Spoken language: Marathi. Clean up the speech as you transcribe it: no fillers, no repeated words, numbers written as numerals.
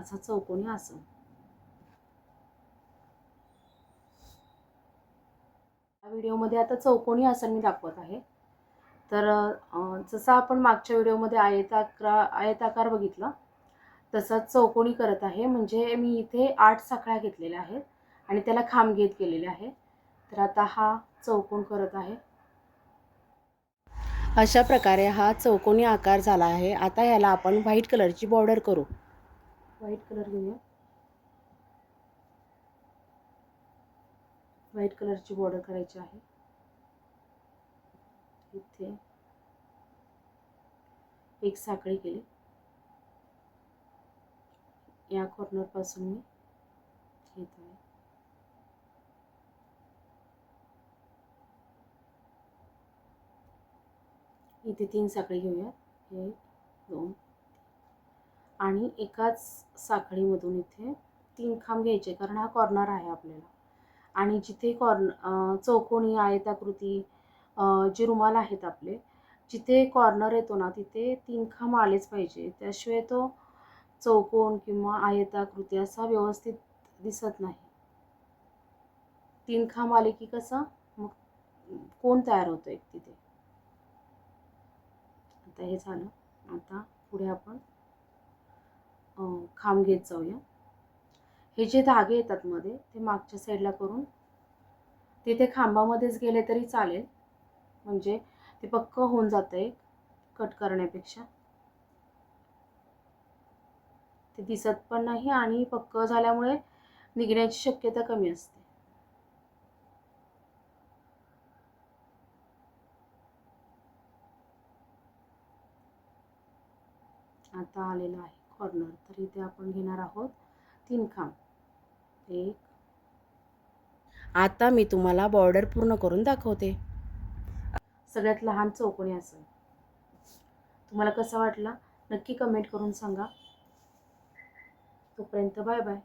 असा चौकोनी आसन. या व्हिडिओमध्ये आता चौकोनी आसन मी दाखवत आहे. तर जसं आपण मागच्या व्हिडिओमध्ये आयताकार बघितला तसाच चौकोनी करत आहे. म्हणजे मी इथे 8 साखळ्या घेतलेल्या आहेत आणि त्याला खांब घेत गेलेले आहे. तर आता हा चौकोन करत आहे. अशा प्रकारे हा चौकोनी आकार झाला आहे. आता याला आपण व्हाईट कलरची बॉर्डर करू. व्हाईट कलर घेऊया. व्हाईट कलरची बॉर्डर करायची आहे. इथे एक साखळी केली. या कॉर्नर पासून मी घेत आहे. इथे 3 साखळी घेऊया. 1 2 आणि एकाच साखळीमधून इथे 3 खांब घ्यायचे, कारण हा कॉर्नर आहे आपल्याला. आणि जिथे चौकोनी आयताकृती जे रुमाल आहेत आपले, जिथे कॉर्नर येतो ना तिथे 3 खांब आलेच पाहिजे. त्याशिवाय तो चौकोन किंवा आयताकृती असा व्यवस्थित दिसत नाही. 3 खांब आले की कसं मग कोन तयार होतो एक तिथे. आता हे झालं. आता पुढे आपण खांब घेत जाऊया. हे जे धागे येतात मध्ये ते मागच्या साईडला करून तिथे खांबामध्येच गेले तरी चालेल. म्हणजे ते पक्क होऊन जातं कट करण्यापेक्षा. ते दिसत पण नाही आणि पक्क झाल्यामुळे निघण्याची शक्यता कमी असते. आता आलेला आहे कॉर्नर. तर इथे आपण घेणार आहोत 3 खांब. 1. आता मी तुम्हाला बॉर्डर पूर्ण करून दाखवते. सगळ्यात लहान चौकोनी आसन. तुम्हाला कसा वाटला नक्की कमेंट करून सांगा. तोपर्यंत बाय बाय.